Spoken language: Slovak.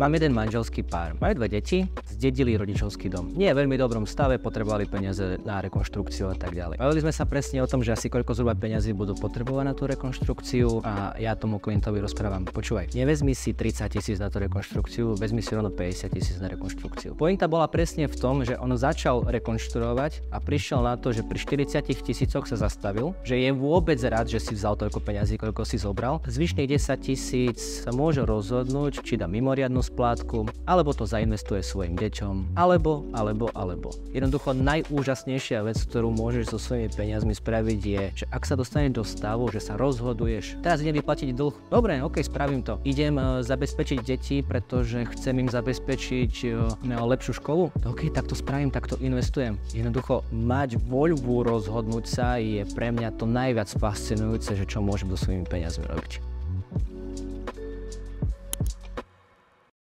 Mám jeden manželský pár. Majú dve deti, zdedili rodičovský dom. Nie je veľmi dobrom stave, potrebovali peniaze na rekonštrukciu a tak ďalej. Bavili sme sa presne o tom, že asi koľko zhruba peniazy budú potrebovať na tú rekonštrukciu a ja tomu klientovi rozprávam: počúvaj, nevezmi si 30 000 na tú rekonštrukciu, vezmi si rovno 50 000 na rekonštrukciu. Pointa bola presne v tom, že on začal rekonštruovať a prišiel na to, že pri 40 000 sa zastavil, že je vôbec rád, že si vzal toľko peňazí, koľko si zobral. Zvyšných 10 000 sa môže rozhodnúť, či dá mimoriadnu splátku, alebo to zainvestuje svojim deťom, alebo. Jednoducho najúžasnejšia vec, ktorú môžeš so svojimi peniazmi spraviť, je, že ak sa dostaneš do stavu, že sa rozhoduješ, teraz idem vyplatiť dlh, dobre, ok, spravím to. Idem zabezpečiť deti, pretože chcem im zabezpečiť lepšiu školu, ok, tak to spravím, tak to investujem. Jednoducho mať voľbu rozhodnúť sa je pre mňa to najviac fascinujúce, že čo môžem so svojimi peniazmi robiť.